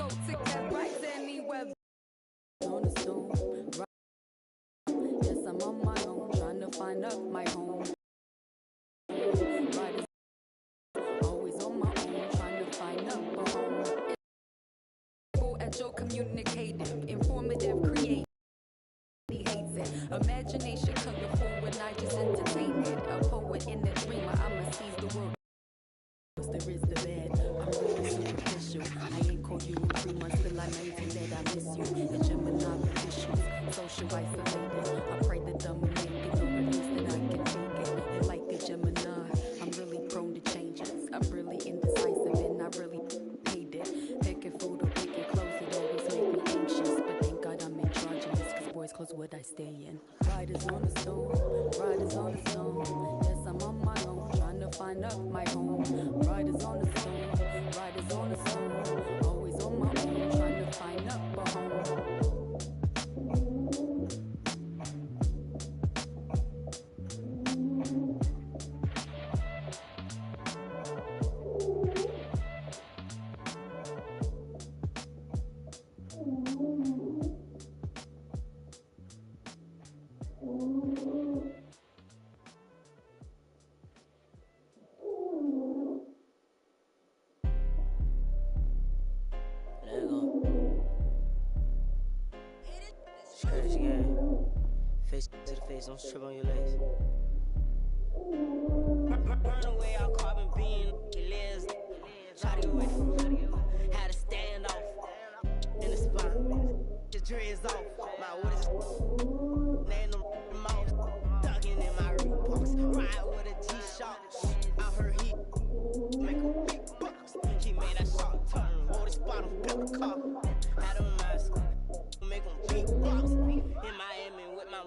go to get right anywhere. On the stone, yes, I'm on my own, trying to find up my home. Right, always on my own, trying to find up a home. At your communicative, informative, creative. He hates it. Imagination colorful when I just entertain it. A poet in a dreamer, I'ma seize the world. There is the bed, I'm really superficial. I ain't called you in 3 months, till I maintain that I miss you. The Gemini issues, social isolated. I pray that the make it, or at least that I can take it. And like a Gemini, I'm really prone to changes. I'm really indecisive and I really hate it. Picking food or picking clothes, it always make me anxious. But thank God I'm in charge of this, cause boys clothes what I stay in. Riders on the stone, riders on the stone. Yes, I'm on my own, trying to find up my home. Riders on the stone, riders on the stone. Always on my own, trying to find up a home. Face to the face, don't trip on your legs. Burn away our carbon beam, legs. Try to get away. Had to stand off in the spot. The dreads off. My wood is laying them mouth. Ducking in my Reeboks. Ride with a G-Shock. I heard he make a big box. He made that shot turn. Wore the spot on the car. Had a mask. Make them big box. In Miami with my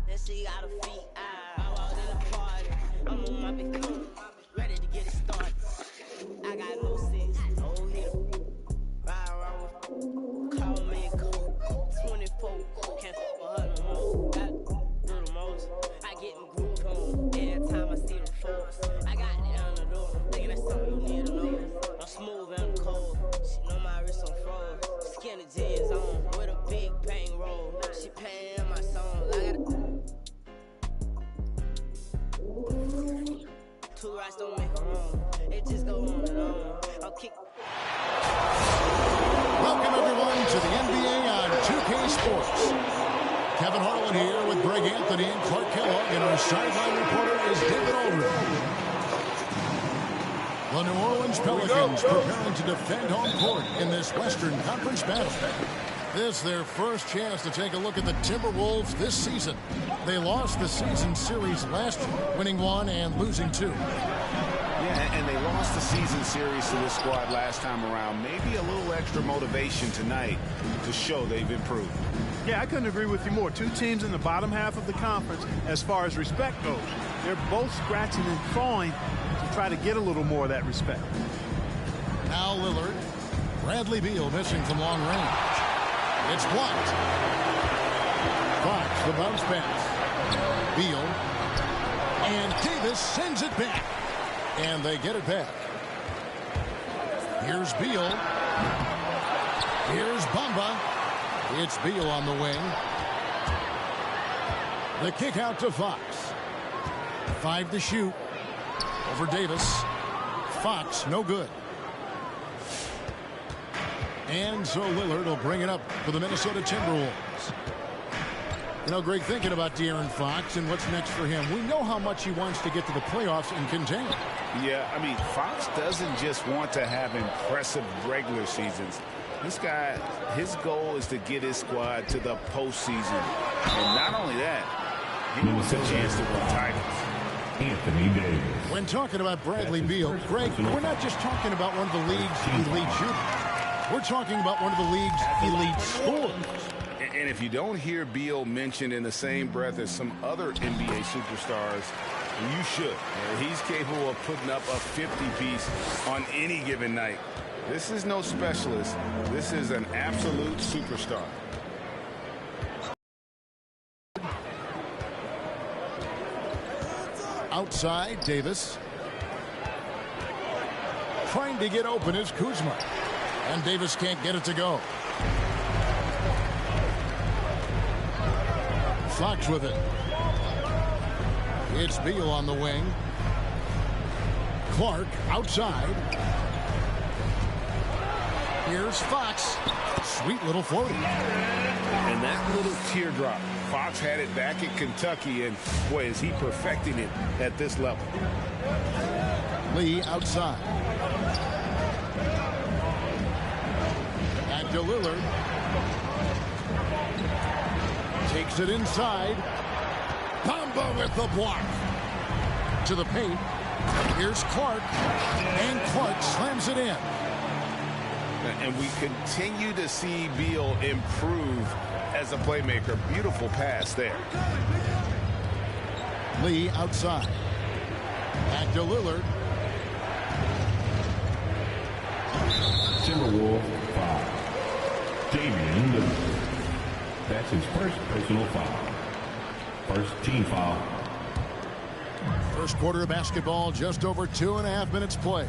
then she got her feet. I walked in the party. I'm on my big coat, ready to get it started. I got no sense, no hit. Ride around with call me cold. 24, can't fuck with her no more. Got through the most. I get in groove on every time I see them folks. I got it on the door, thinking that's something you need to know. I'm smooth and cold. She know my wrist on froze. Skinny jeans on with a big bang roll. She paying my song. I got two rights don't make a wrong. It just go on and on. I'll kick. Welcome everyone to the NBA on 2K Sports. Kevin Harlan here with Greg Anthony and Clark Kellogg, and our sideline reporter is David Aldridge. The New Orleans Pelicans preparing to defend home court in this Western Conference battle. This is their first chance to take a look at the Timberwolves this season. They lost the season series last year, winning 1 and losing 2. Yeah, and they lost the season series to this squad last time around. Maybe a little extra motivation tonight to show they've improved. Yeah, I couldn't agree with you more. Two teams in the bottom half of the conference as far as respect goes. They're both scratching and clawing to try to get a little more of that respect. Now Lillard. Bradley Beal missing from long range. It's blocked. Fox, the bounce pass. Beal. And Davis sends it back. And they get it back. Here's Beal. Here's Mamba. It's Beal on the wing. The kick out to Fox. 5 to shoot. Over Davis. Fox, no good. And so Lillard will bring it up for the Minnesota Timberwolves. You know, Greg, thinking about De'Aaron Fox and what's next for him, we know how much he wants to get to the playoffs and contain. Yeah, I mean, Fox doesn't just want to have impressive regular seasons. This guy, his goal is to get his squad to the postseason. And not only that, he wants a chance to win titles. Anthony Davis. When talking about Bradley Beal, Greg, we're not just talking about one of the league's elite shooters. We're talking about one of the league's elite scorers. And if you don't hear Beal mentioned in the same breath as some other NBA superstars, you should. He's capable of putting up a 50-piece on any given night. This is no specialist. This is an absolute superstar. Outside, Davis. trying to get open is Kuzma. And Davis can't get it to go. Fox with it. It's Beal on the wing. Clark outside. Here's Fox. Sweet little floating. And that little teardrop. Fox had it back in Kentucky, and boy, is he perfecting it at this level. Lee outside. Back to Lillard. Takes it inside. Mamba with the block. To the paint. Here's Clark. And Clark slams it in. And we continue to see Beal improve as a playmaker. Beautiful pass there. Lee outside. Back to Lillard. Timberwolves foul. Damian Lillard. That's his first personal foul. First team foul. First quarter of basketball, just over 2.5 minutes played.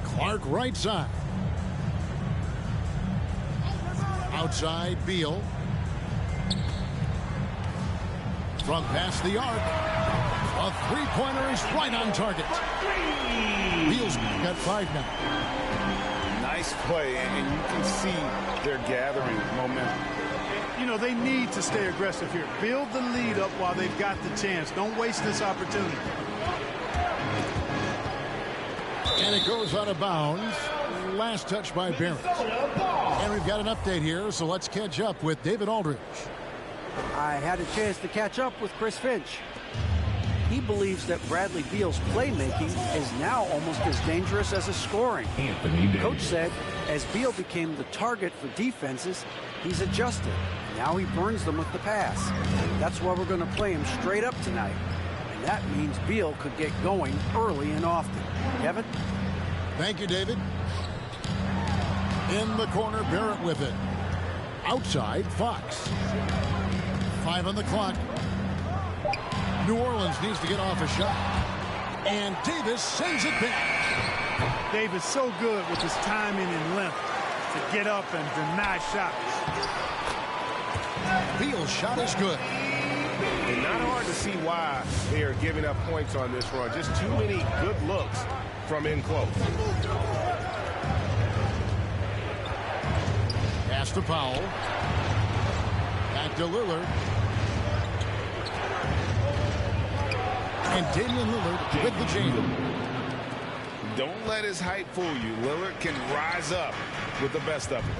Clark right side. Outside Beal. From past the arc. A three-pointer is right on target. Beal's got 5 now. Nice play, and you can see they're gathering momentum. You know, they need to stay aggressive here. Build the lead up while they've got the chance. Don't waste this opportunity. And it goes out of bounds. Last touch by Barrett. And we've got an update here, so let's catch up with David Aldridge. I had a chance to catch up with Chris Finch. He believes that Bradley Beal's playmaking is now almost as dangerous as his scoring. Anthony Davis. Coach said as Beal became the target for defenses, he's adjusted. Now he burns them with the pass. That's why we're going to play him straight up tonight. And that means Beal could get going early and often. Kevin? Thank you, David. In the corner, Barrett with it. Outside, Fox. 5 on the clock. New Orleans needs to get off a shot. And Davis sends it back. Davis so good with his timing and length to get up and deny shots. Beal's shot is good. And not hard to see why they are giving up points on this run. Just too many good looks from in close. Pass to Powell. Back to Lillard. And Damian Lillard with the jam. Don't let his height fool you. Lillard can rise up with the best of it.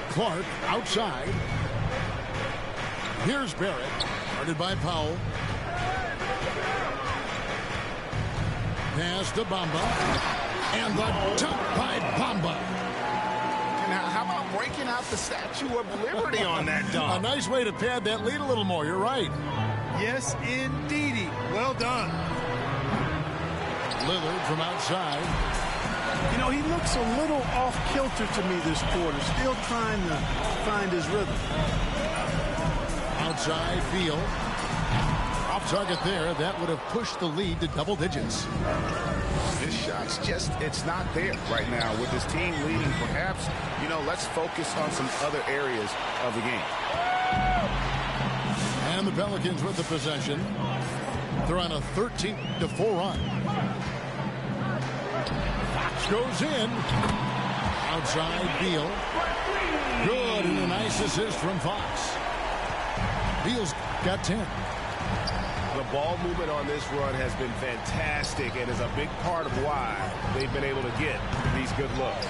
Clark outside. Here's Barrett. Guarded by Powell. Pass to Mamba. And the dunk by Mamba. And how about breaking out the Statue of Liberty on that dunk? A nice way to pad that lead a little more. You're right. Yes, indeedy. Well done. Lillard from outside. You know, he looks a little off-kilter to me this quarter. Still trying to find his rhythm. Outside Beal. Off target there. That would have pushed the lead to double digits. This shot's just, it's not there right now with this team leading. Perhaps, you know, let's focus on some other areas of the game. And the Pelicans with the possession. They're on a 13-4 run. Fox goes in. Outside Beal. Good, and a nice assist from Fox. Beal's got 10. The ball movement on this run has been fantastic and is a big part of why they've been able to get these good looks.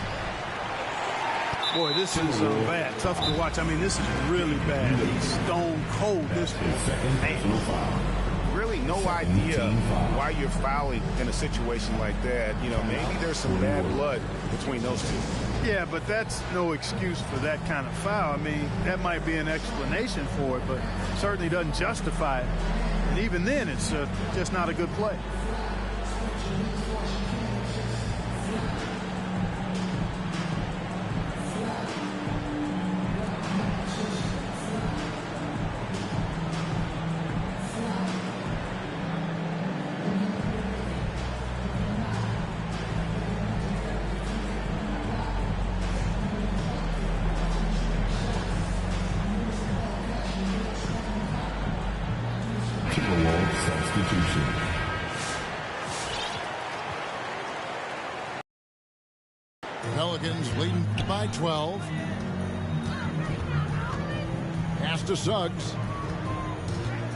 Boy, this is bad. Tough to watch. I mean, this is really bad. He's stone cold this one. Really no idea why you're fouling in a situation like that. You know, maybe there's some bad blood between those two. Yeah, but that's no excuse for that kind of foul. I mean, that might be an explanation for it, but certainly doesn't justify it. And even then, it's just not a good play. Pelicans leading by 12. Pass to Suggs.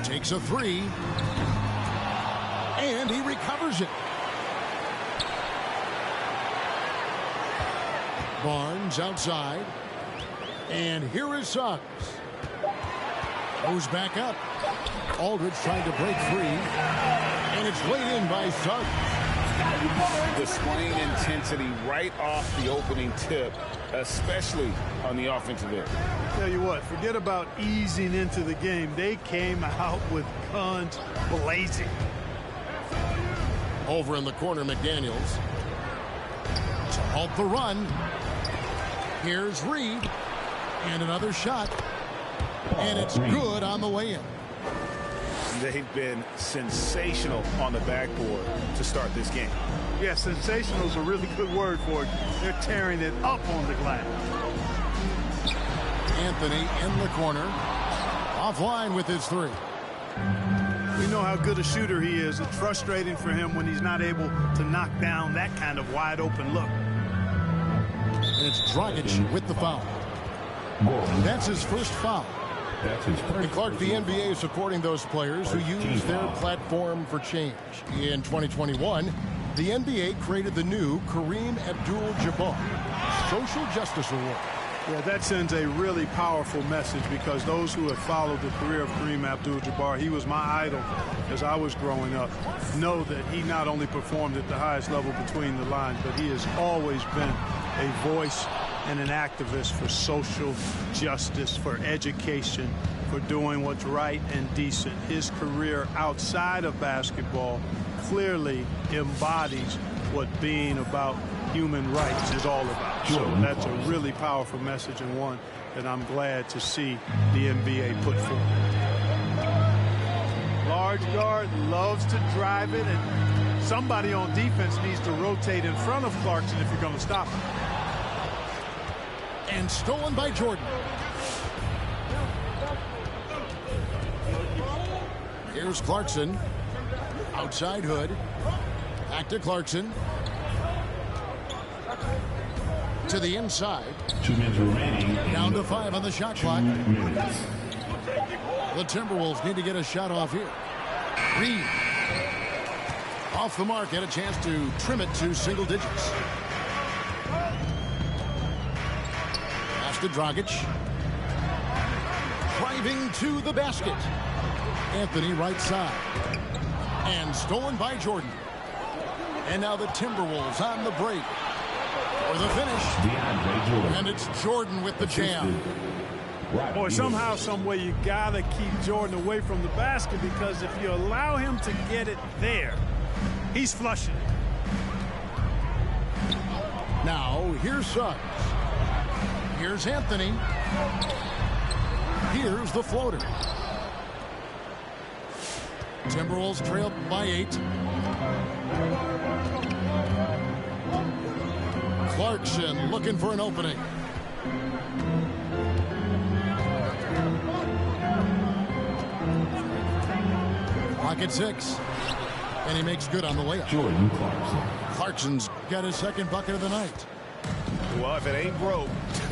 Takes a three. And he recovers it. Barnes outside. And here is Suggs. Goes back up. Aldridge trying to break free. And it's laid in by Suggs. Displaying intensity right off the opening tip, especially on the offensive end. Tell you what, forget about easing into the game. They came out with guns blazing. Over in the corner, McDaniels. To halt the run. Here's Reed. And another shot. And it's good on the way in. They've been sensational on the backboard to start this game. Yeah, sensational is a really good word for it. They're tearing it up on the glass. Anthony in the corner. Offline with his three. We know how good a shooter he is. It's frustrating for him when he's not able to knock down that kind of wide open look. And it's Dragic with the foul. That's his first foul. And Clark, the NBA is supporting those players who use their platform for change. In 2021, the NBA created the new Kareem Abdul-Jabbar Social Justice Award. Yeah, that sends a really powerful message because those who have followed the career of Kareem Abdul-Jabbar, he was my idol as I was growing up, know that he not only performed at the highest level between the lines, but he has always been a voice and an activist for social justice, for education, for doing what's right and decent. His career outside of basketball clearly embodies what being about human rights is all about. So that's a really powerful message, and one that I'm glad to see the NBA put forward. Large guard loves to drive it, and somebody on defense needs to rotate in front of Clarkson if you're going to stop him. And stolen by Jordan. Here's Clarkson. Outside Hood. Back to Clarkson. To the inside. 2 minutes remaining. Down to 5 on the shot clock. The Timberwolves need to get a shot off here. Reed. Off the mark. Had a chance to trim it to single digits. To Dragic. Driving to the basket. Anthony right side. And stolen by Jordan. And now the Timberwolves on the break. For the finish. And it's Jordan with the jam. Boy, somehow, some way, you got to keep Jordan away from the basket because if you allow him to get it there, he's flushing it. Now, here's Suggs. Here's Anthony. Here's the floater. Timberwolves trail by 8. Clarkson looking for an opening. Pocket 6. And he makes good on the layup. Jordan Clarkson. Clarkson's got his second bucket of the night. Well, if it ain't broke,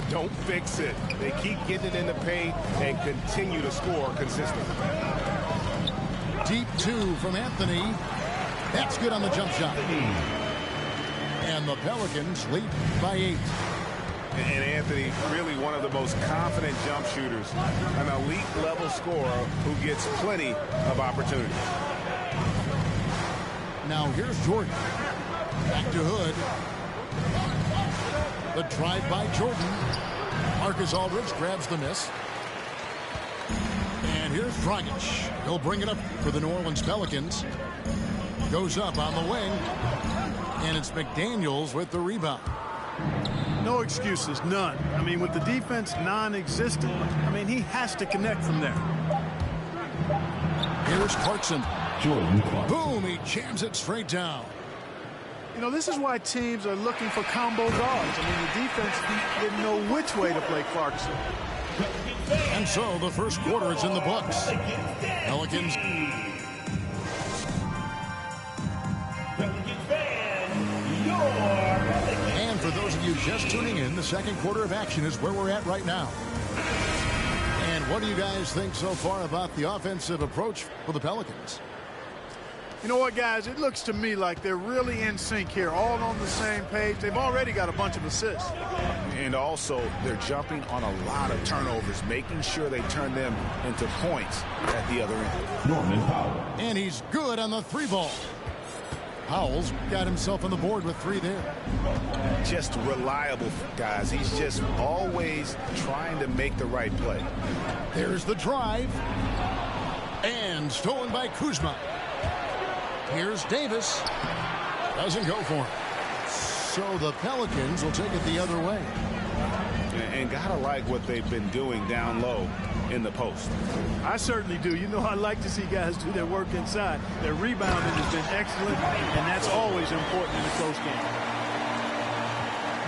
don't fix it. They keep getting it in the paint and continue to score consistently. Deep 2 from Anthony. That's good on the jump shot. And the Pelicans lead by 8. And Anthony, really one of the most confident jump shooters, an elite level scorer who gets plenty of opportunity. Now here's Jordan. Back to Hood. The drive by Jordan. Marcus Aldridge grabs the miss. And here's Dragic. He'll bring it up for the New Orleans Pelicans. Goes up on the wing. And it's McDaniels with the rebound. No excuses, none. I mean, with the defense non-existent, I mean, he has to connect from there. Here's Clarkson. Jordan Clarkson. Boom, he jams it straight down. You know, this is why teams are looking for combo guards. I mean, the defense didn't know which way to play Clarkson. And so the first quarter is in the books. Pelicans. And for those of you just tuning in, the second quarter of action is where we're at right now. And what do you guys think so far about the offensive approach for the Pelicans? You know what, guys? It looks to me like they're really in sync here, all on the same page. They've already got a bunch of assists. And also, they're jumping on a lot of turnovers, making sure they turn them into points at the other end. Norman Powell. And he's good on the three ball. Powell's got himself on the board with 3 there. Just reliable, guys. He's just always trying to make the right play. There's the drive. And stolen by Kuzma. Here's Davis. Doesn't go for him. So the Pelicans will take it the other way. And gotta like what they've been doing down low in the post. I certainly do. You know, I like to see guys do their work inside. Their rebounding has been excellent, and that's always important in a close game.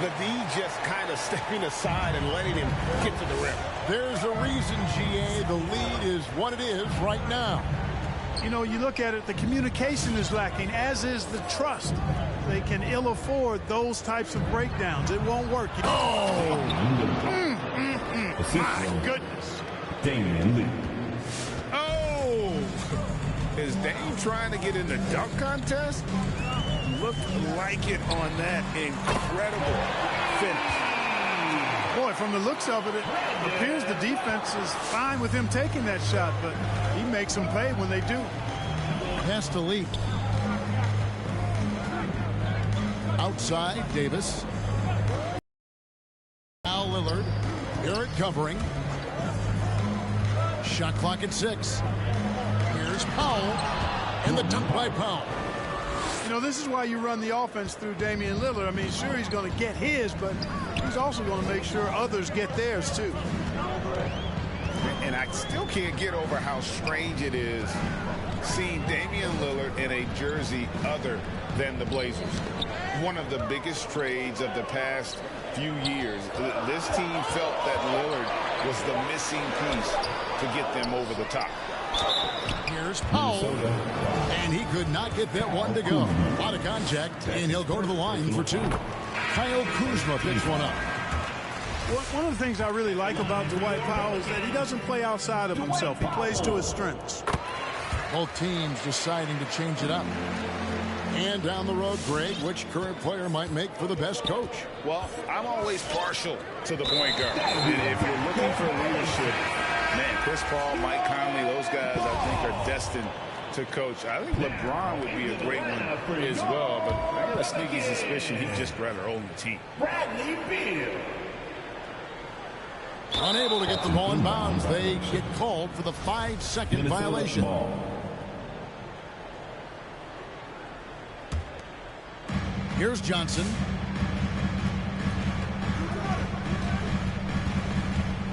The D just kind of stepping aside and letting him get to the rim. There's a reason, GA, the lead is what it is right now. You know, you look at it, the communication is lacking, as is the trust. They can ill afford those types of breakdowns. It won't work. My goodness. Damian Lee. Oh! Is Dame trying to get in the dunk contest? Looked like it on that incredible finish. Boy, from the looks of it, it appears the defense is fine with him taking that shot, but he makes them pay when they do. Pass to Lee. Outside, Davis. Now Lillard. Garrett covering. Shot clock at 6. Here's Powell. And the dunk by Powell. You know, this is why you run the offense through Damian Lillard. I mean, sure, he's going to get his, but he's also going to make sure others get theirs, too. And I still can't get over how strange it is seeing Damian Lillard in a jersey other than the Blazers. One of the biggest trades of the past few years. This team felt that Lillard was the missing piece to get them over the top. Here's Powell, and he could not get that one to go. A lot of contact, and he'll go to the line for 2. Kyle Kuzma picks one up. One of the things I really like about Dwight Powell is that he doesn't play outside of himself. He plays to his strengths. Both teams deciding to change it up. And down the road, Greg, which current player might make for the best coach? Well, I'm always partial to the point guard. And if you're looking for leadership, man, Chris Paul, Mike Conley, those guys I think are destined to coach. I think LeBron would be a great one as well, but I got a sneaky suspicion he'd just rather own the team. Bradley Beal. Unable to get the ball in bounds. They get called for the 5-second violation. Here's Johnson.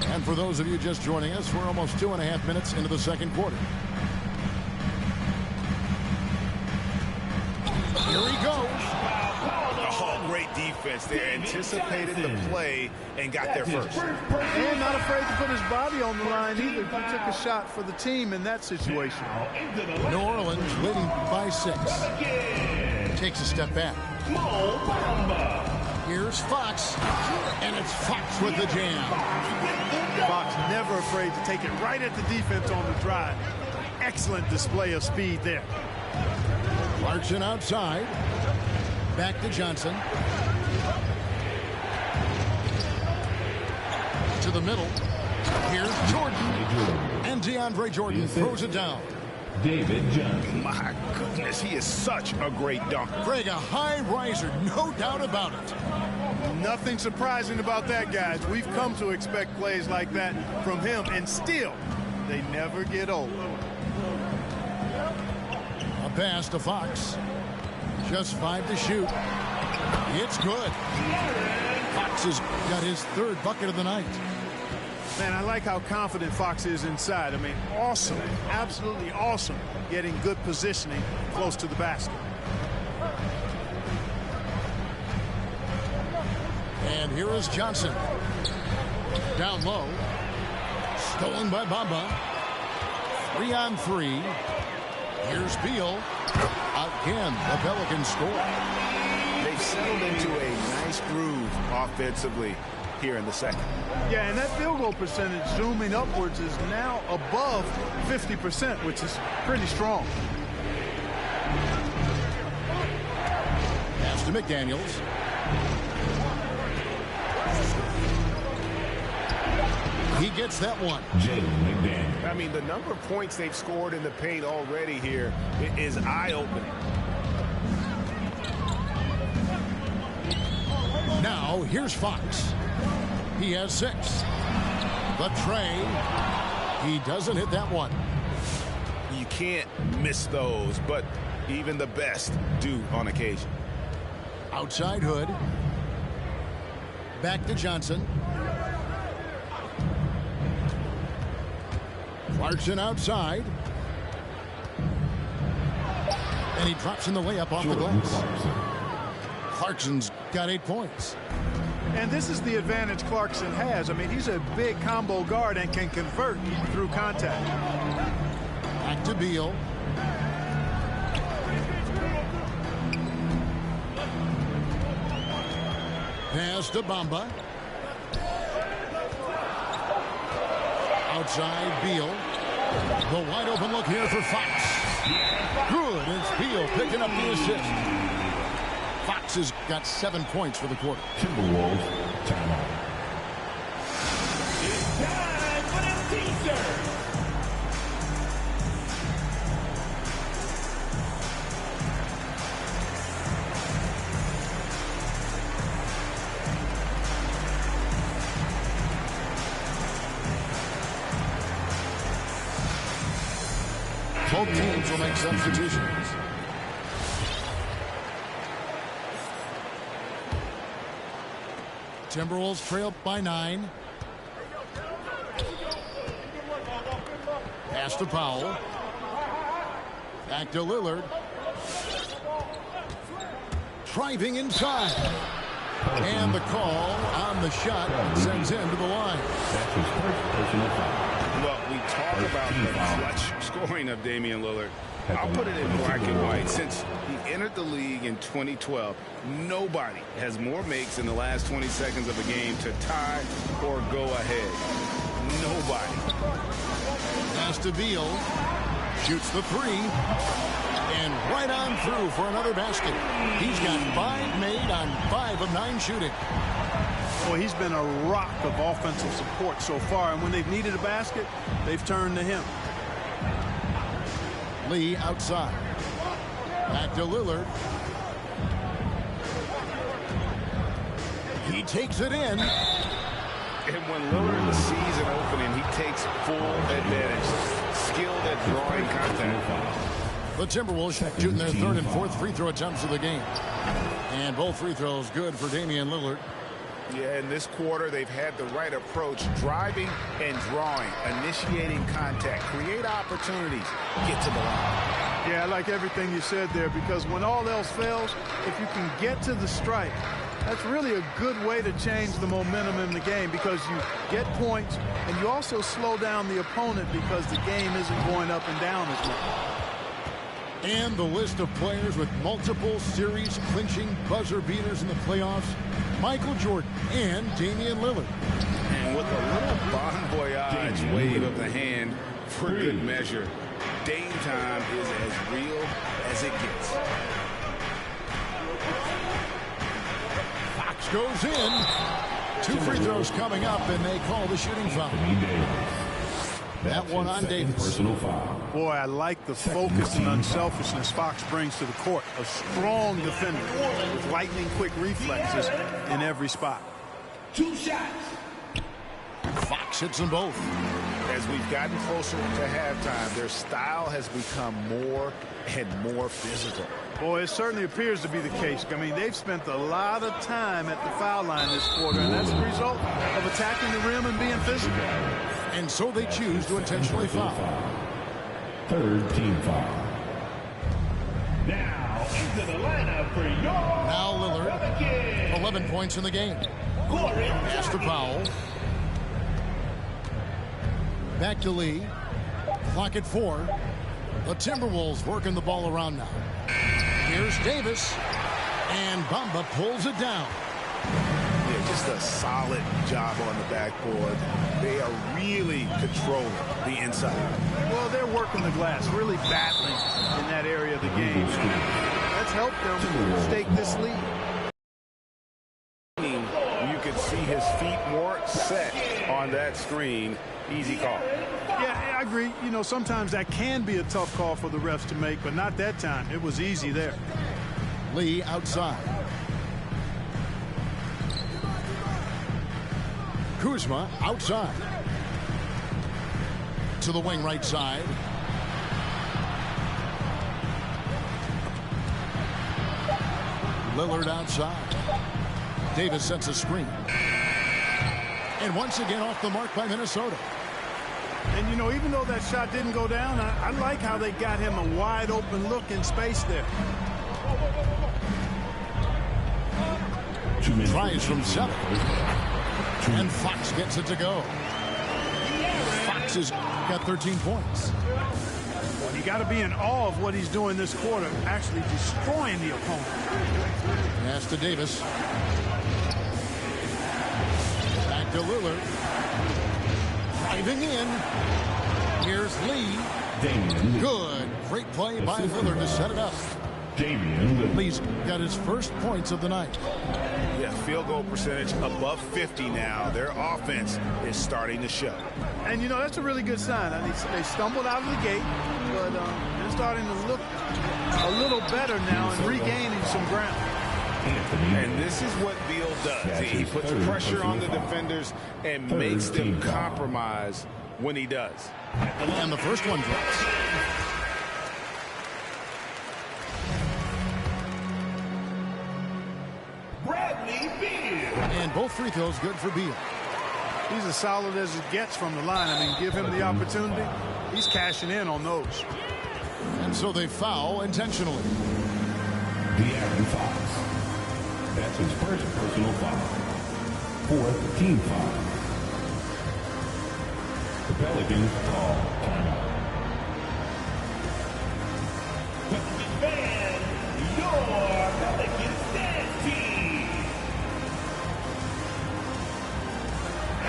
And for those of you just joining us, we're almost 2.5 minutes into the second quarter. Here he goes. Oh, great defense. They anticipated the play and got there first. And not afraid to put his body on the line either. He took a shot for the team in that situation. New Orleans leading by 6. Takes a step back. Here's Fox. And it's Fox with the jam. Fox never afraid to take it right at the defense on the drive. Excellent display of speed there. Clarkson outside. Back to Johnson. To the middle. Here's Jordan. And DeAndre Jordan throws it down. David Johnson. My goodness, he is such a great dunker. Greg, a high riser, no doubt about it. Nothing surprising about that, guys. We've come to expect plays like that from him, and still, they never get old. A pass to Fox. Just 5 to shoot. It's good. Fox has got his 3rd bucket of the night. Man, I like how confident Fox is inside. I mean, awesome, absolutely awesome, getting good positioning close to the basket. And here is Johnson. Down low. Stolen by Mamba. 3 on 3. Here's Beal. Again, the Pelicans score. They they've settled into a nice groove offensively here in the second. Yeah, and that field goal percentage zooming upwards is now above 50%, which is pretty strong. Pass to McDaniels. He gets that one. I mean, the number of points they've scored in the paint already here is eye-opening. Now, here's Fox. He has 6. The tray. He doesn't hit that one. You can't miss those, but even the best do on occasion. Outside Hood. Back to Johnson. Clarkson outside. And he drops in the layup off the glass. Clarkson's got 8 points. And this is the advantage Clarkson has. I mean, he's a big combo guard and can convert through contact. Back to Beal. Pass to Mamba. Outside Beal. The wide open look here for Fox. Good. It's Beal picking up the assist. Fox has got 7 points for the quarter. Timberwolves timeout. It's time for the teaser. Both teams will make substitutions. Timberwolves trail by 9. Pass to Powell. Back to Lillard. Driving inside. And the call on the shot sends him to the line. That's his first personal foul. Well, we talk about the clutch scoring of Damian Lillard. I'll put it in black and white. Since he entered the league in 2012, nobody has more makes in the last 20 seconds of a game to tie or go ahead. Nobody. Pass to Beal. Shoots the 3. And right on through for another basket. He's got 5 made on 5 of 9 shooting. Well, he's been a rock of offensive support so far, and when they've needed a basket, they've turned to him. Lee outside. Back to Lillard. He takes it in. And when Lillard sees an opening, he takes full advantage. Skilled at drawing contact. The Timberwolves shooting their 3rd and 4th free throw attempts of the game. And both free throws good for Damian Lillard. Yeah, in this quarter, they've had the right approach, driving and drawing, initiating contact, create opportunities, get to the line. Yeah, I like everything you said there, because when all else fails, if you can get to the strike, that's really a good way to change the momentum in the game, because you get points and you also slow down the opponent because the game isn't going up and down as much. And the list of players with multiple series clinching buzzer beaters in the playoffs: Michael Jordan and Damian Lillard. And with a little bon voyage wave of the hand for good measure, Dame time is as real as it gets. Fox goes in. 2 free throws coming up, and they call the shooting foul. That one on Davis. Personal foul. Boy, I like the focus and unselfishness Fox brings to the court. A strong defender with lightning-quick reflexes in every spot. 2 shots. Fox hits them both. As we've gotten closer to halftime, their style has become more and more physical. Boy, it certainly appears to be the case. I mean, they've spent a lot of time at the foul line this quarter, and that's the result of attacking the rim and being physical. And so they choose to intentionally foul. 3rd team foul. Now into the lineup for your Now Lillard, Pelicans. 11 points in the game. Pass to Powell. Back to Lee. Clock at 4. The Timberwolves working the ball around now. Here's Davis. And Mamba pulls it down. Yeah, just a solid job on the backboard. They are really controlling the inside. Well, they're working the glass, really battling in that area of the game. That's helped them stake this lead. You could see his feet more set on that screen. Easy call. Yeah, I agree. You know, sometimes that can be a tough call for the refs to make, but not that time. It was easy there. Lee outside. Kuzma outside. To the wing right side. Lillard outside. Davis sets a screen. And once again off the mark by Minnesota. And, you know, even though that shot didn't go down, I like how they got him a wide open look in space there. Tries from 7. And Fox gets it to go. Fox has got 13 points. Well, you got to be in awe of what he's doing this quarter, actually destroying the opponent. Pass to Davis. Back to Lillard. Driving in. Here's Lee. Good. Great play by Lillard to set it up. Lee's got his first points of the night. Yeah, field goal percentage above 50 now. Their offense is starting to show. And, you know, that's a really good sign. I mean, they stumbled out of the gate, but they're starting to look a little better now and regaining some ground. And this is what Beal does. He puts pressure on the defenders and makes them compromise when he does. And the first one drops. And both free throws good for Beal. He's as solid as it gets from the line. I mean, give him the opportunity. He's cashing in on those. And so they foul intentionally. De'Aaron Fox. That's his first personal foul. Fourth team foul. The Pelicans call timeout. Defend your Pelicans dynasty.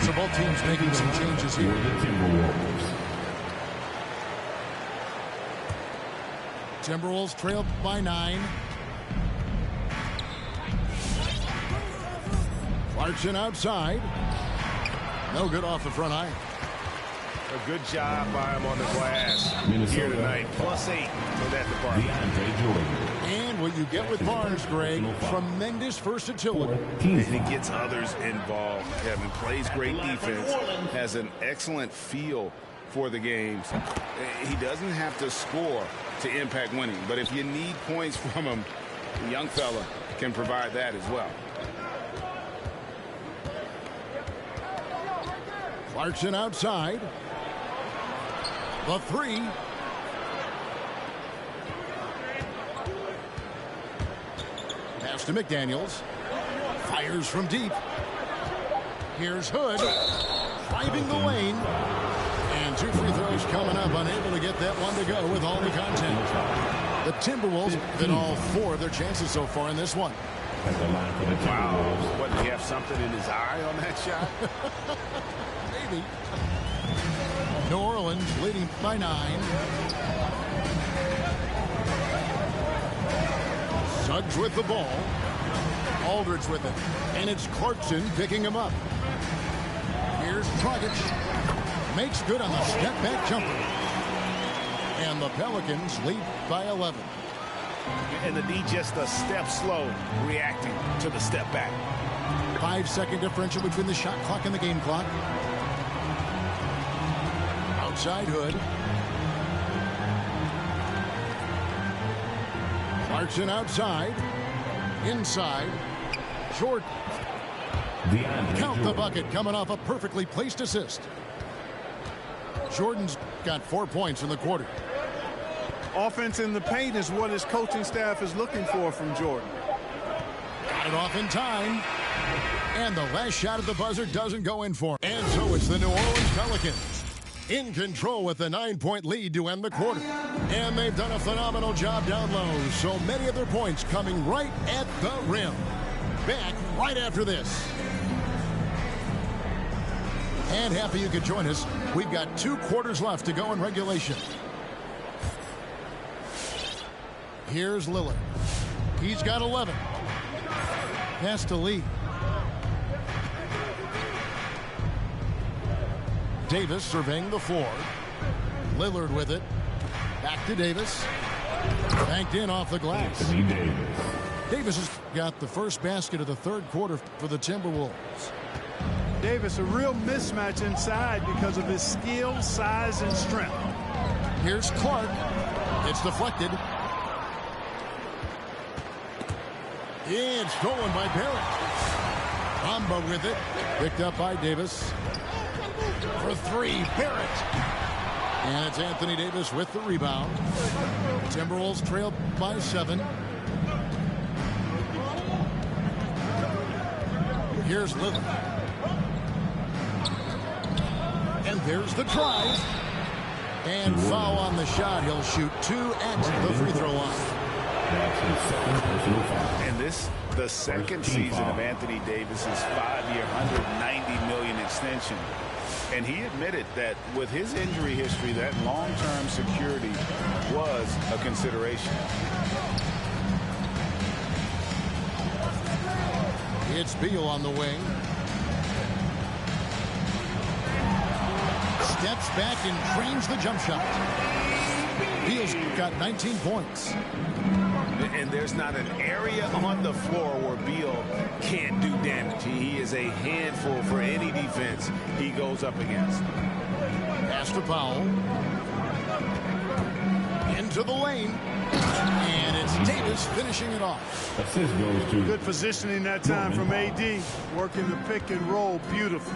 So both teams making some changes here. For the Timberwolves. Timberwolves trailed by 9. Clarkson outside. No good off the front iron. A good job by him on the glass here tonight. +8 for that department. And what you get with Barnes, Greg, tremendous versatility. And he gets others involved. Kevin plays great defense, has an excellent feel for the games. He doesn't have to score to impact winning, but if you need points from him, the young fella can provide that as well. Clarkson outside. The 3. Pass to McDaniels. Fires from deep. Here's Hood. Driving the lane. And 2 free throws coming up. Unable to get that one to go with all the content. The Timberwolves hit all 4 of their chances so far in this one. Wow. What, did he have something in his eye on that shot? Maybe. New Orleans leading by 9. Suggs with the ball. Aldridge with it. And it's Clarkson picking him up. Here's Dragic. Makes good on the step-back jumper. And the Pelicans lead by 11. And the D just a step slow, reacting to the step back. 5-second differential between the shot clock and the game clock. Outside Hood. Clarkson outside. Inside. Jordan. Count the bucket coming off a perfectly placed assist. Jordan's got 4 points in the quarter. Offense in the paint is what his coaching staff is looking for from Jordan. Got it off in time. And the last shot at the buzzer doesn't go in for him. And so it's the New Orleans Pelicans in control with a 9-point lead to end the quarter. And they've done a phenomenal job down low. So many of their points coming right at the rim. Back right after this. And happy you could join us. We've got 2 quarters left to go in regulation. Here's Lillard. He's got 11. Pass to Lee. Davis surveying the floor. Lillard with it. Back to Davis. Banked in off the glass. Davis has got the first basket of the third quarter for the Timberwolves. Davis, a real mismatch inside because of his skill, size, and strength. Here's Clark. It's deflected. It's stolen by Barrett. Mamba with it. Picked up by Davis. For 3, Barrett. And it's Anthony Davis with the rebound. Timberwolves trail by 7. Here's Lillard. And there's the drive. And foul on the shot. He'll shoot 2 at the free throw line. And this, the second season of Anthony Davis's 5-year, $190 million extension. And he admitted that with his injury history, that long-term security was a consideration. It's Beal on the wing. Steps back and trains the jump shot. Beal's got 19 points. And there's not an area on the floor where Beal can't do damage. He is a handful for any defense he goes up against. Pass to Powell. Into the lane. And it's Davis finishing it off. Assist goes to Good positioning that time from AD. Working the pick and roll beautiful.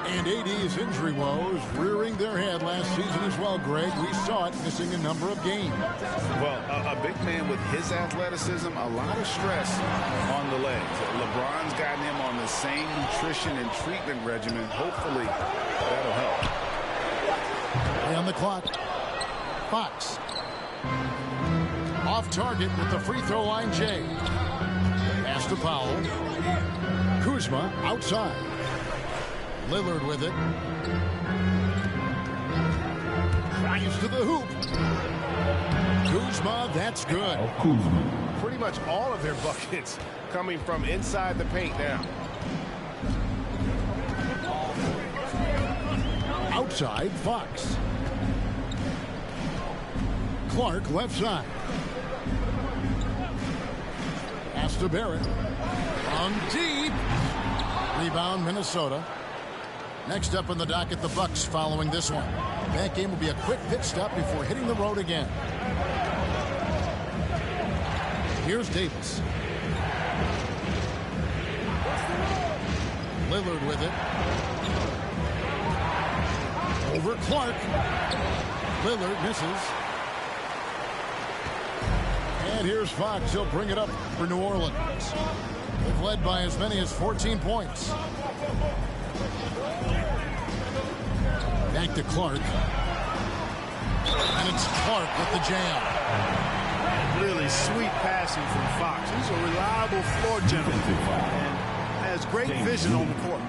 And AD's injury woes rearing their head last season as well, Greg. We saw it missing a number of games. Well, a big man with his athleticism, a lot of stress on the legs. LeBron's gotten him on the same nutrition and treatment regimen. Hopefully, that'll help. Play on the clock. Fox. Off target with the free throw line, Jay. Pass to Powell. Kuzma outside. Lillard with it. Drives to the hoop. Kuzma, that's good. Pretty much all of their buckets coming from inside the paint now. Outside, Fox. Clark left side. Pass to Barrett. On deep. Rebound, Minnesota. Next up in the docket, the Bucks following this one. That game will be a quick pit stop before hitting the road again. Here's Davis. Lillard with it. Over Clark. Lillard misses. And here's Fox. He'll bring it up for New Orleans. They've led by as many as 14 points. Back to Clark. And it's Clark with the jam. Really sweet passing from Fox. He's a reliable floor general and has great vision on the court.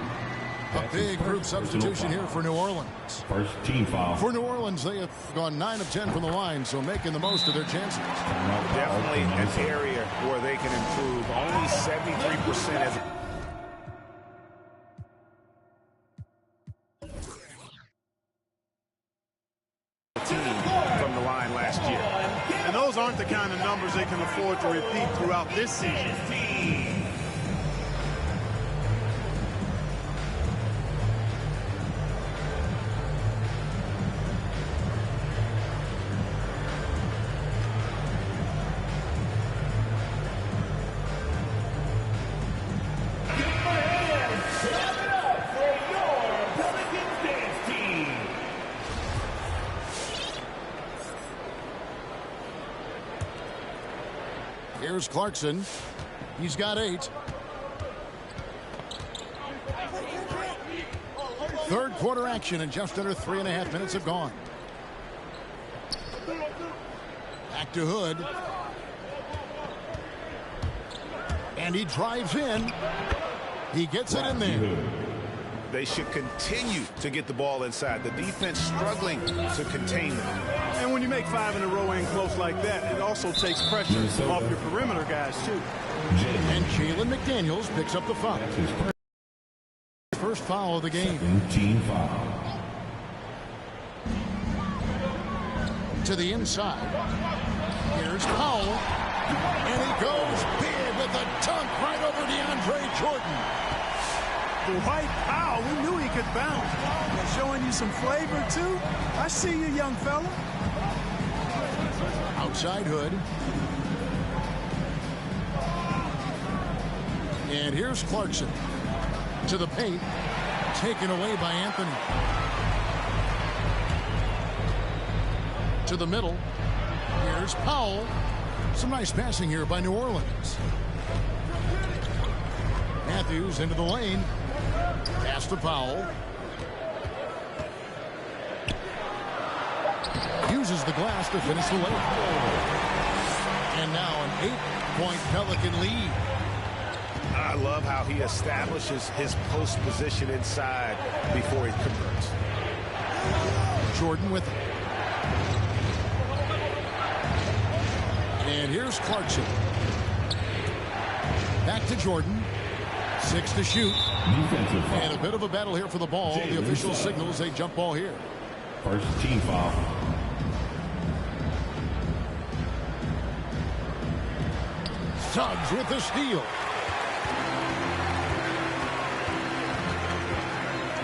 A big group substitution here for New Orleans. First team foul. For New Orleans, they have gone 9 of 10 from the line, so making the most of their chances. Definitely an area where they can improve. Only 73% as from the line last year. And those aren't the kind of numbers they can afford to repeat throughout this season. Here's Clarkson. He's got 8. Third quarter action, and just under 3.5 minutes have gone. Back to Hood. And he drives in. He gets it in there. They should continue to get the ball inside. The defense struggling to contain them. And when you make 5 in a row in close like that, it also takes pressure off your perimeter guys, too. And Jalen McDaniels picks up the foul. First foul of the game. Team foul. To the inside. Here's Powell. And he goes big with a dunk right over DeAndre Jordan. Dwight Powell, we knew he could bounce. And showing you some flavor, too. I see you, young fella. Outside Hood. And here's Clarkson. To the paint. Taken away by Anthony. To the middle. Here's Powell. Some nice passing here by New Orleans. Matthews into the lane. Pass to Powell. Uses the glass to finish the lane. And now an 8-point Pelican lead. I love how he establishes his post position inside before he converts. Jordan with it. And here's Clarkson. Back to Jordan. 6 to shoot. And a bit of a battle here for the ball. The official signals a jump ball here. First team foul. Suggs with the steal.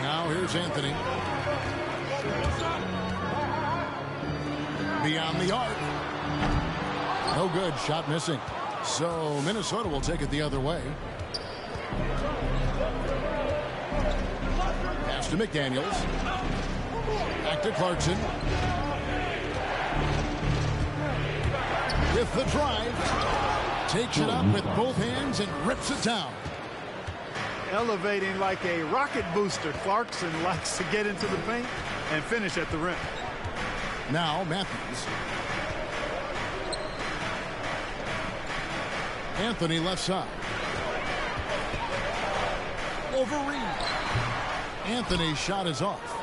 Now here's Anthony. Beyond the arc. No good. Shot missing. So Minnesota will take it the other way. Pass to McDaniels. Back to Clarkson. With the drive. Takes it up with both hands and rips it down. Elevating like a rocket booster. Clarkson likes to get into the paint and finish at the rim. Now Matthews. Anthony left side. Over Reed. Anthony's shot is off.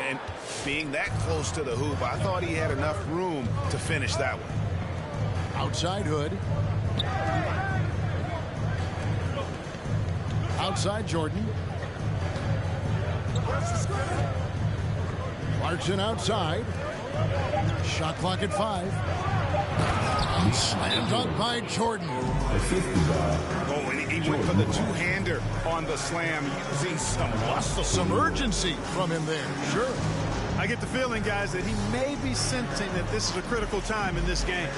And being that close to the hoop, I thought he had enough room to finish that one. Outside Hood. Outside Jordan. Clarkson outside. Shot clock at 5. Slam dunk by Jordan. Oh, and he went for the two-hander on the slam, using some muscle. Some urgency from him there. Sure. I get the feeling, guys, that he may be sensing that this is a critical time in this game.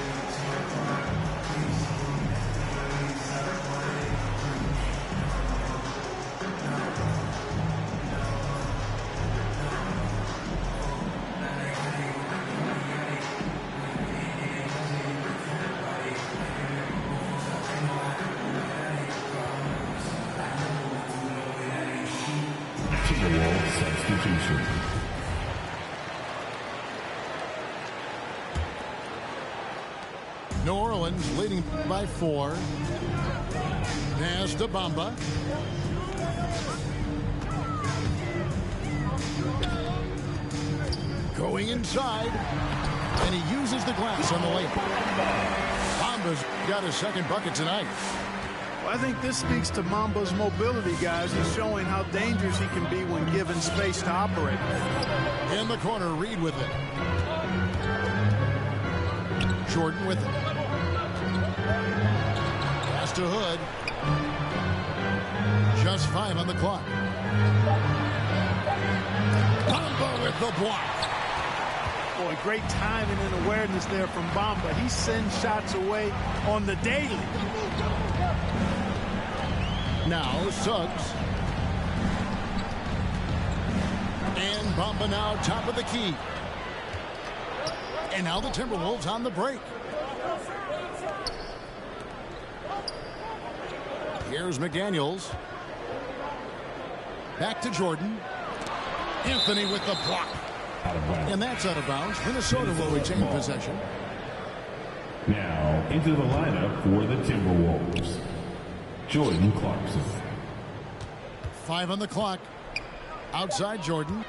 Timberwolves substitution. New Orleans leading by 4. Pass to Mamba. Going inside. And he uses the glass on the lane. Mamba's got his second bucket tonight. Well, I think this speaks to Mamba's mobility, guys. He's showing how dangerous he can be when given space to operate. In the corner, Reed with it. Jordan with it. Pass to Hood. Just 5 on the clock. Mamba with the block. Boy, great timing and awareness there from Mamba. He sends shots away on the daily. Now Suggs. And Mamba now top of the key. And now the Timberwolves on the break. Here's McDaniels. Back to Jordan. Anthony with the block. And that's out of bounds. Minnesota will retain possession. Now into the lineup for the Timberwolves, Jordan Clarkson. 5 on the clock. Outside Jordan.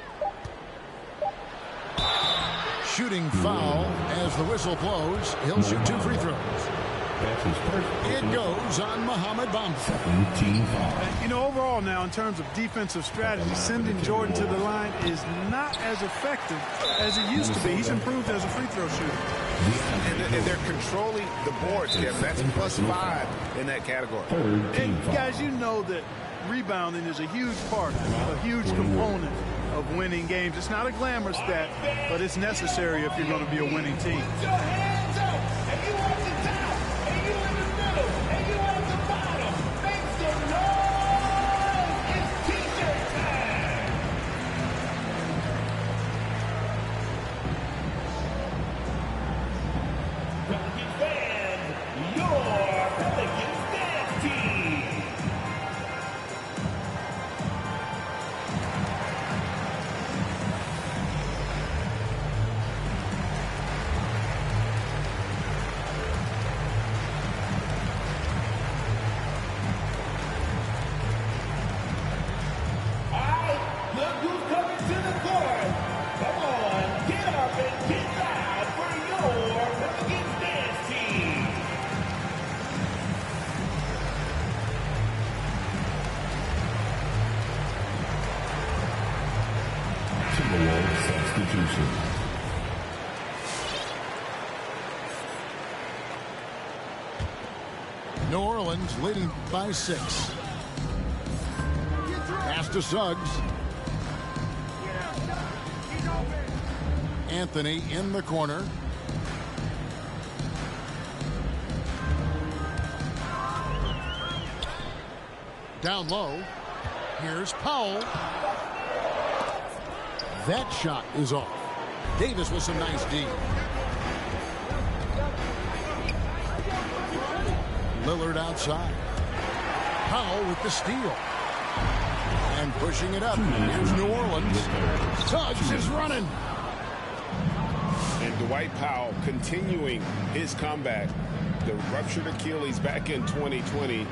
Shooting foul as the whistle blows. He'll shoot 2 free throws. That's his first. It goes on Mohamed Bamba. Team foul. You know, overall now, in terms of defensive strategy, sending Jordan to the line is not as effective as it used to be. He's improved as a free throw shooter. And they're controlling the boards, Kevin. That's +5 in that category. And guys, you know that rebounding is a huge part, a huge component of winning games. It's not a glamour stat, but it's necessary if you're going to be a winning team. Put your hands up, and you at the top, and you in the middle, and you at the bottom. Make some noise! It's T-shirt time! Pelicans fans, your Pelicans dance team! Look who's coming to the court. Come on, get up and get loud for your Pelicans dance team. Timberwolves substitution. New Orleans leading by 6. Pass to Suggs. Anthony in the corner. Down low. Here's Powell. That shot is off. Davis with some nice D. Lillard outside. Powell with the steal. And pushing it up. Here's New Orleans. Suggs is running. And Dwight Powell continuing his comeback. The ruptured Achilles back in 2020.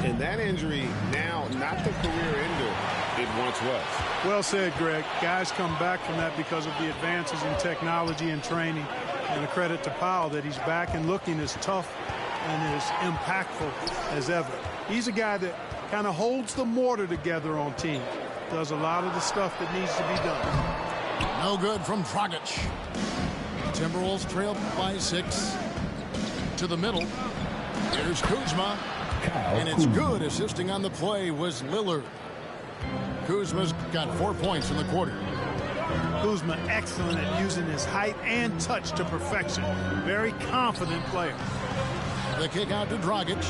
And that injury now not the career ender it once was. Well said, Greg. Guys come back from that because of the advances in technology and training. And a credit to Powell that he's back and looking as tough and as impactful as ever. He's a guy that kind of holds the mortar together on teams. Does a lot of the stuff that needs to be done. No good from Dragic. Timberwolves trail by 6. To the middle. Here's Kuzma. And it's good. Assisting on the play was Lillard. Kuzma's got 4 points in the quarter. Kuzma excellent at using his height and touch to perfection. Very confident player. The kick out to Dragic.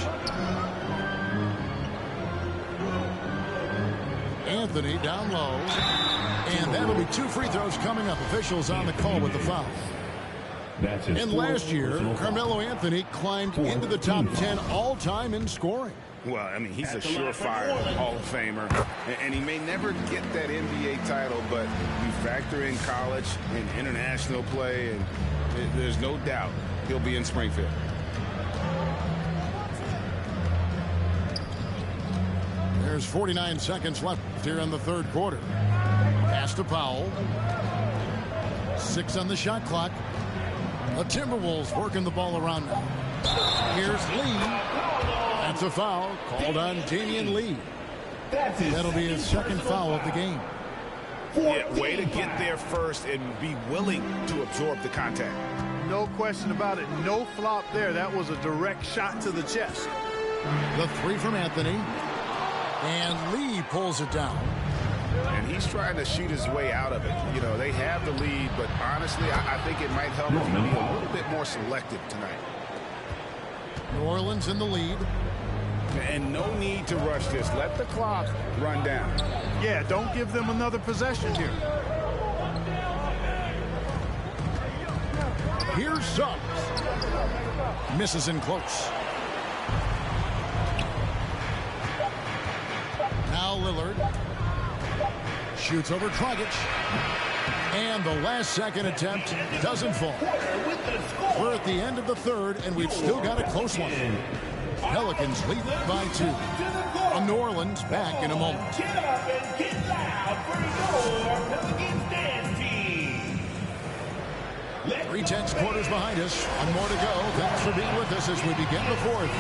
Anthony down low. And that'll be 2 free throws coming up. Officials on the call with the foul. And last year, Carmelo Anthony climbed into the top 10 all-time in scoring. Well, I mean, he's a surefire Hall of Famer, and he may never get that NBA title, but you factor in college and international play, and there's no doubt he'll be in Springfield. There's 49 seconds left here in the third quarter. Pass to Powell. 6 on the shot clock. The Timberwolves working the ball around now. Here's Lee. That's a foul called on Damian Lee. That'll be his second foul of the game. Yeah, way to get there first and be willing to absorb the contact. No question about it. No flop there. That was a direct shot to the chest. The 3 from Anthony. And Lee pulls it down. And he's trying to shoot his way out of it. You know, they have the lead, but honestly, I think it might help if he be a little bit more selective tonight. New Orleans in the lead. And no need to rush this. Let the clock run down. Yeah, don't give them another possession here. Here's Suggs. Misses in close. Now Lillard. Shoots over Dragic. And the last second attempt doesn't fall. We're at the end of the third, and we've still got a close one. Pelicans lead by 2. From New Orleans, back in a moment. Get up and get loud for your Pelicans dance team. 3 quarters behind us. One more to go. Thanks for being with us as we begin the fourth.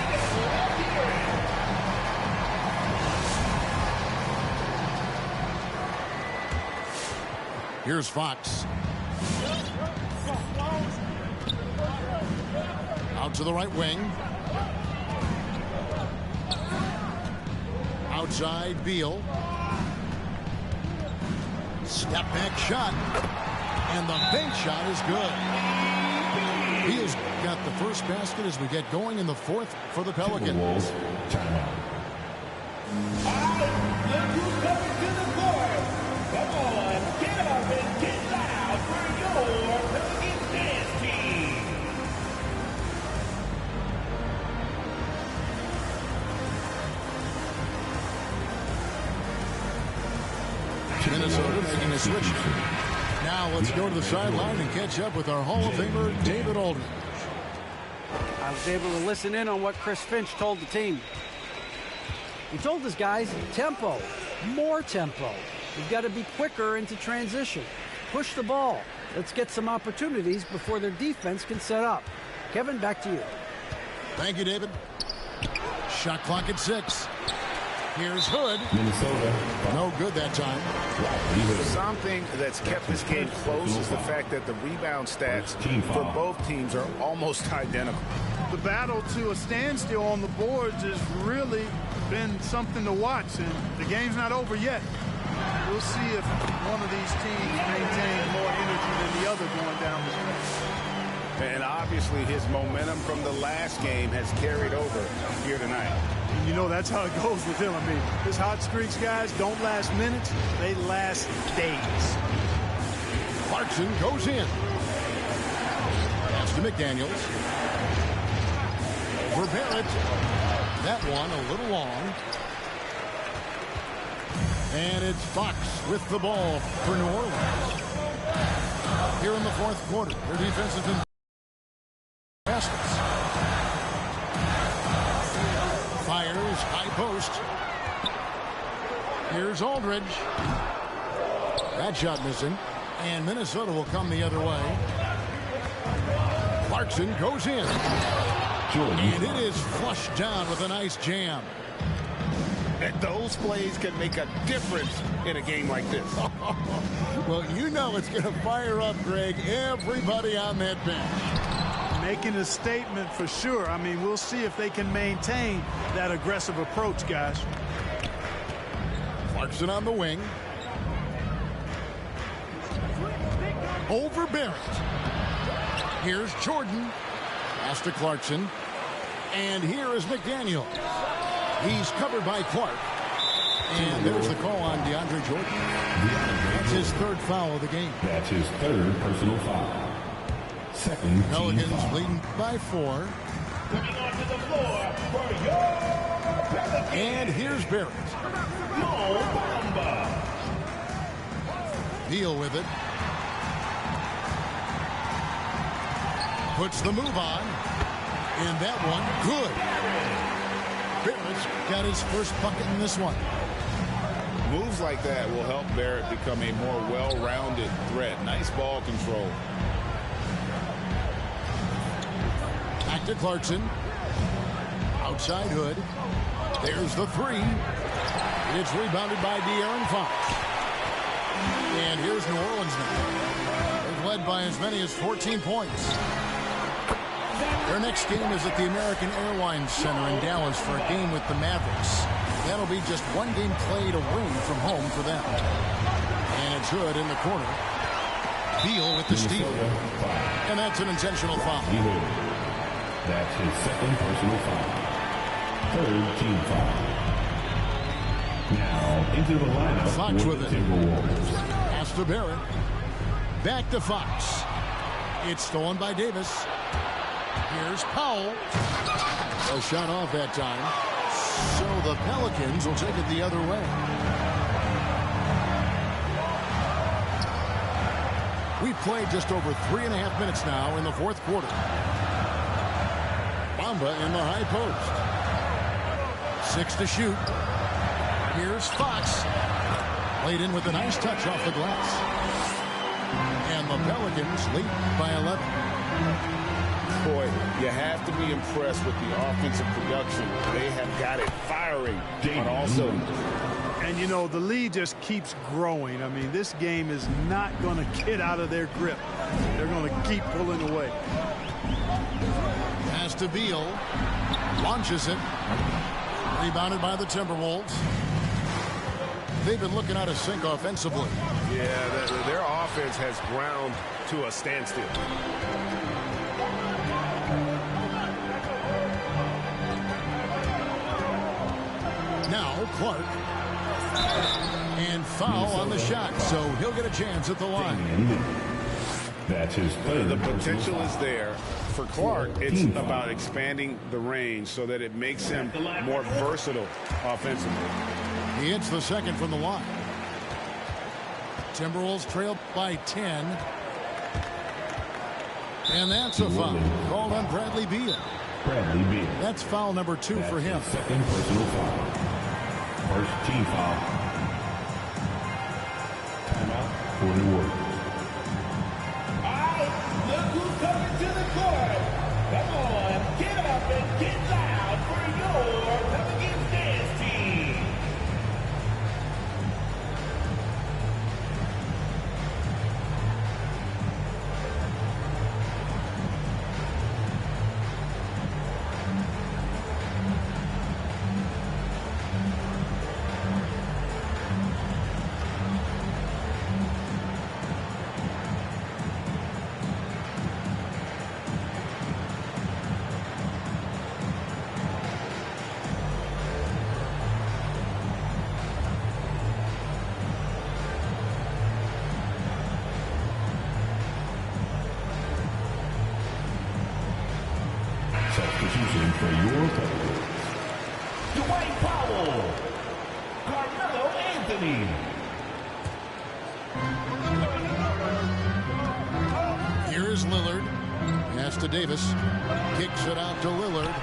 Here's Fox. Out to the right wing. Outside Beal. Step back shot. And the bank shot is good. Beal's got the first basket as we get going in the fourth for the Pelicans. Timeout. All right, let's move coming to the court. Come on, get up and get loud for your Pelicans dance team. Minnesota making a switch. Now let's go to the sideline and catch up with our Hall of Famer, David Aldridge. I was able to listen in on what Chris Finch told the team. He told his guys, tempo, more tempo. We've got to be quicker into transition. Push the ball. Let's get some opportunities before their defense can set up. Kevin, back to you. Thank you, David. Shot clock at 6. Here's Hood. Minnesota. No good that time. Something that's kept this game close is the fact that the rebound stats for both teams are almost identical. The battle to a standstill on the boards has really been something to watch, and the game's not over yet. We'll see if one of these teams maintains more energy than the other going down the stretch. And obviously his momentum from the last game has carried over here tonight. And you know that's how it goes with him. I mean, his hot streaks, guys, don't last minutes. They last days. Clarkson goes in. Pass to McDaniels. For Barrett. That one a little long. And it's Fox with the ball for New Orleans. Here in the fourth quarter, their defense has been baskets. Fires, high post. Here's Aldridge. That shot missing. And Minnesota will come the other way. Clarkson goes in. And it is flushed down with a nice jam. And those plays can make a difference in a game like this. Well, you know it's going to fire up, Greg, everybody on that bench. Making a statement for sure. I mean, we'll see if they can maintain that aggressive approach, guys. Clarkson on the wing. Over Barrett. Here's Jordan. Pass to Clarkson. And here is McDaniel. He's covered by Clark. And there's the call on DeAndre Jordan. That's his third foul of the game. That's his third personal foul. Second Pelicans foul. leading by 4. Coming onto the floor for your Pelicans. And here's Barrett. Mamba. Deal with it. Puts the move on. And that one, good. Barrett's got his first bucket in this one. Moves like that will help Barrett become a more well-rounded threat. Nice ball control. Back to Clarkson. Outside Hood. There's the 3. It's rebounded by De'Aaron Fox. And here's New Orleans now. They've led by as many as 14 points. Their next game is at the American Airlines Center in Dallas for a game with the Mavericks. That'll be just one game played away from home for them. And it's Hood in the corner. Beal with the steal. And that's an intentional foul. That's his second personal foul. Third team foul. Now into the lineup Fox for with the it. Timberwolves. Pass to Barrett. Back to Fox. It's stolen by Davis. Here's Powell. A shot off that time. So the Pelicans will take it the other way. We've played just over 3.5 minutes now in the fourth quarter. Mamba in the high post. 6 to shoot. Here's Fox. Laid in with a nice touch off the glass. And the Pelicans lead by 11. Boy, you have to be impressed with the offensive production. They have got it firing on all cylinders. And, you know, the lead just keeps growing. I mean, this game is not going to get out of their grip. They're going to keep pulling away. Pass to Beal. Launches it. Rebounded by the Timberwolves. They've been looking out of sync offensively. Yeah, their offense has ground to a standstill. Now Clark. And foul on the shot, so he'll get a chance at the line. That's his play. The potential is there. For Clark, it's about expanding the range so that it makes him more versatile offensively. He hits the second from the line. Timberwolves trail by 10. And that's a foul called on Bradley Beal. Bradley Beal. That's foul number 2 for him. Second personal foul. First team foul. Timeout for the Warriors. All right, look who's coming to the court. Come on, get up and get loud for your Pelicans dance team. Substitution for your Pelicans. Dwight Powell. Carmelo Anthony. Here's Lillard. Pass to Davis. Kicks it out to Lillard.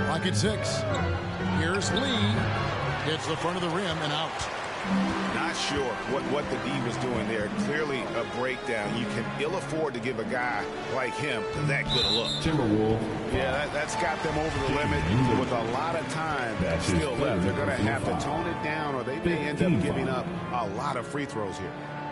Clock at 6. Here's Lee. Hits the front of the rim and out. Not sure what the D was doing there. Clearly a breakdown. You can ill afford to give a guy like him that good a look. Timberwolves. Yeah, that's got them over the limit with a lot of time still left. They're going to have to tone it down or they may end up giving up a lot of free throws here.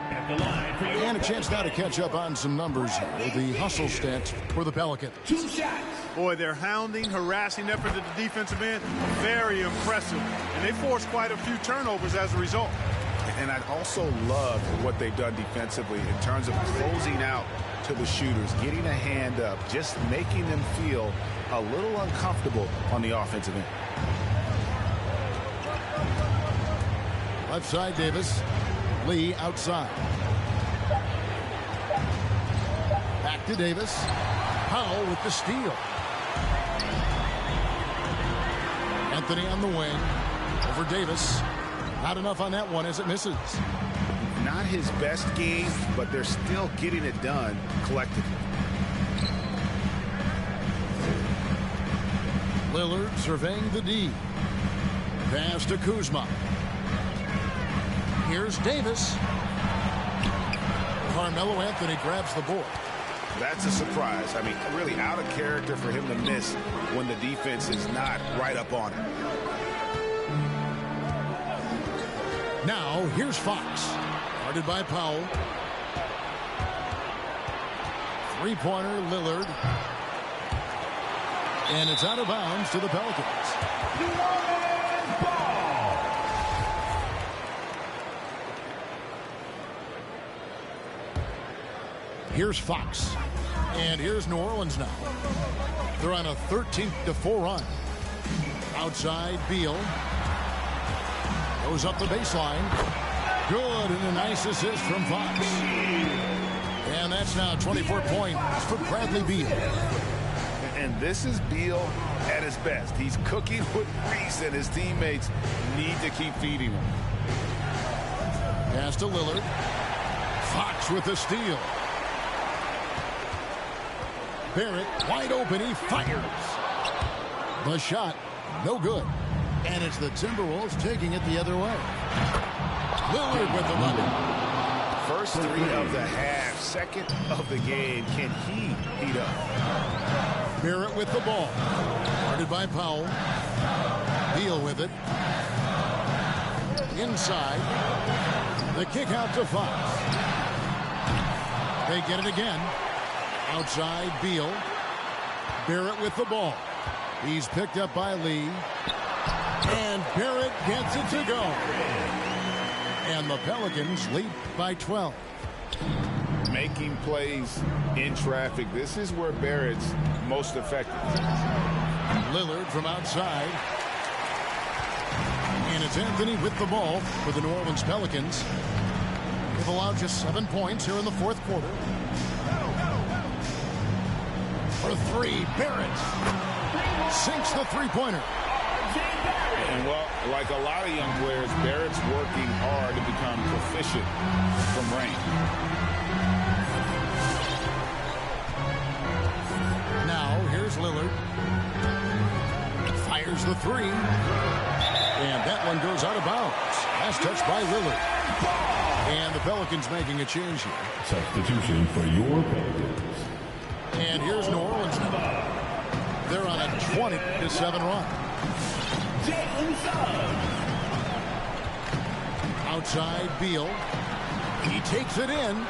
At the line for your And a chance now to catch up on some numbers here. The hustle stats for the Pelicans. 2 shots. Boy, their hounding, harassing effort at the defensive end, very impressive. And they forced quite a few turnovers as a result. And I also love what they've done defensively in terms of closing out to the shooters, getting a hand up, just making them feel a little uncomfortable on the offensive end. Left side, Davis. Lee outside. Back to Davis. Powell with the steal. Anthony on the wing. Over Davis. Not enough on that one as it misses. Not his best game, but they're still getting it done collectively. Lillard surveying the D. Pass to Kuzma. Here's Davis. Carmelo Anthony grabs the board. That's a surprise. I mean, really out of character for him to miss when the defense is not right up on him. Now, here's Fox. Guarded by Powell. Three-pointer, Lillard. And it's out of bounds to the Pelicans. Here's Fox. And here's New Orleans now. They're on a 13-4 run. Outside, Beal. Goes up the baseline. Good, and a nice assist from Fox. And that's now 24 points for Bradley Beal. And this is Beal at his best. He's cooking with grease, and his teammates need to keep feeding him. Pass to Lillard. Fox with the steal. Barrett wide open. He fires. The shot, no good. And it's the Timberwolves taking it the other way. Lillard with the money. First three of the half, second of the game. Can he heat up? Barrett with the ball. Guarded by Powell. Beal with it. Inside. The kick out to Fox. They get it again. Outside, Beal. Barrett with the ball. He's picked up by Lee. And Barrett gets it to go. And the Pelicans lead by 12. Making plays in traffic. This is where Barrett's most effective. Lillard from outside. And it's Anthony with the ball for the New Orleans Pelicans. They've allowed just 7 points here in the fourth quarter. For three, Barrett sinks the three-pointer. And, well, like a lot of young players, Barrett's working hard to become proficient from range. Now, here's Lillard. Fires the three. And that one goes out of bounds. Last touch by Lillard. And the Pelicans making a change here. Substitution for your Pelicans. And here's New Orleans now. They're on a 20-7 run. Outside, Beal. He takes it in.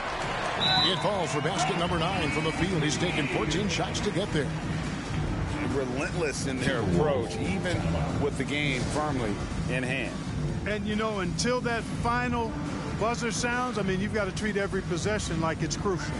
It falls for basket number 9 from the field. He's taken 14 shots to get there. Relentless in their approach, even with the game firmly in hand. And, you know, until that final buzzer sounds, I mean, you've got to treat every possession like it's crucial.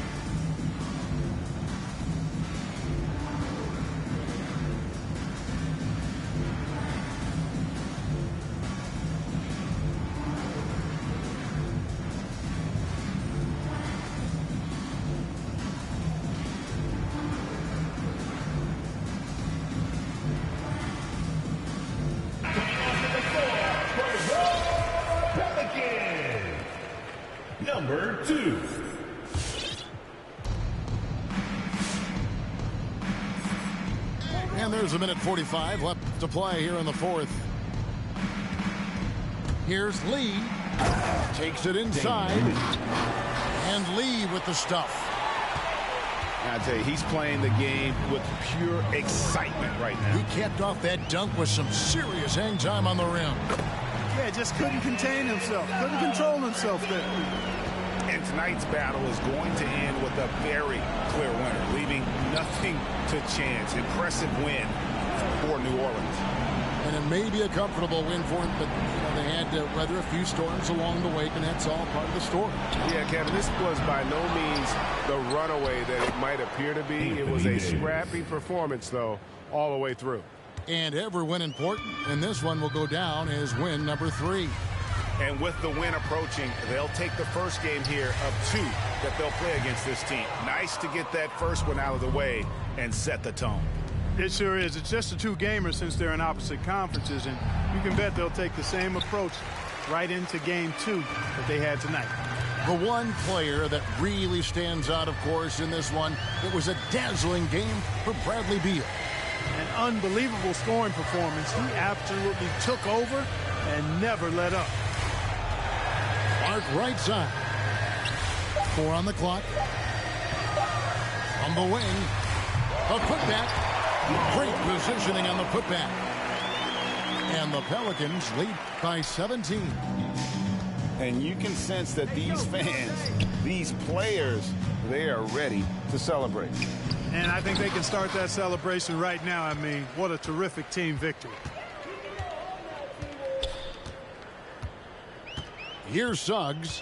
Number 2. And there's a minute 45 left to play here in the fourth. Here's Lee. Takes it inside. And Lee with the stuff. I tell you, he's playing the game with pure excitement right now. He capped off that dunk with some serious hang time on the rim. Yeah, just couldn't contain himself. Couldn't control himself there. And tonight's battle is going to end with a very clear winner, leaving nothing to chance. Impressive win for New Orleans. And it may be a comfortable win for them, but they had to weather a few storms along the way, and that's all part of the story. Yeah, Kevin, this was by no means the runaway that it might appear to be. It was a scrappy performance, though, all the way through. And every win important, and this one will go down as win number 3. And with the win approaching, they'll take the first game here of 2 that they'll play against this team. Nice to get that first one out of the way and set the tone. It sure is. It's just a 2-gamer since they're in opposite conferences, and you can bet they'll take the same approach right into game 2 that they had tonight. The one player that really stands out, of course, in this one, it was a dazzling game for Bradley Beal. An unbelievable scoring performance. He absolutely took over and never let up. Clark right side. 4 on the clock. On the wing. A putback. Great positioning on the putback. And the Pelicans lead by 17. And you can sense that these fans, these players, they are ready to celebrate. And I think they can start that celebration right now. I mean, what a terrific team victory. Here's Suggs.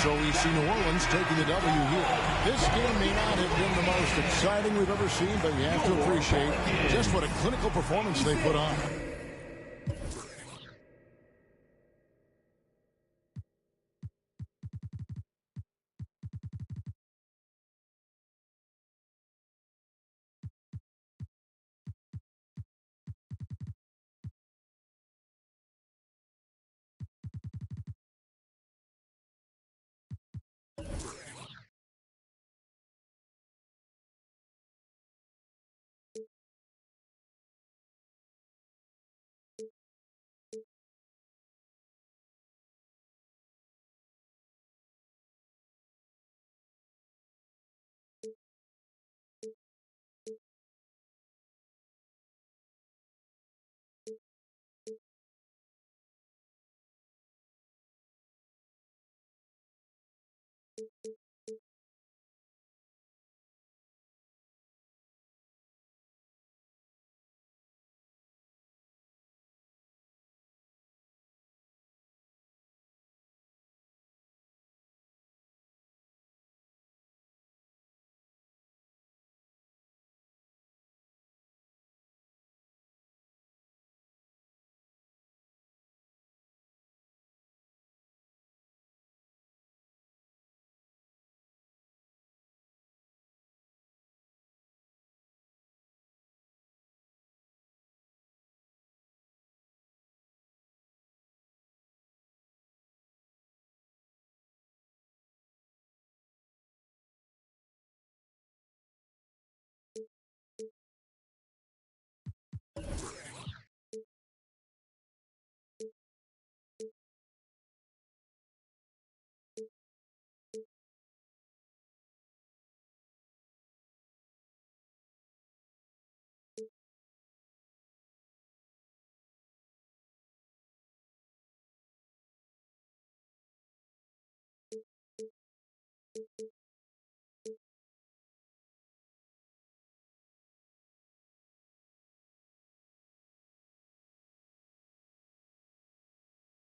So we see New Orleans taking the W here. This game may not have been the most exciting we've ever seen, but you have to appreciate just what a clinical performance they put on.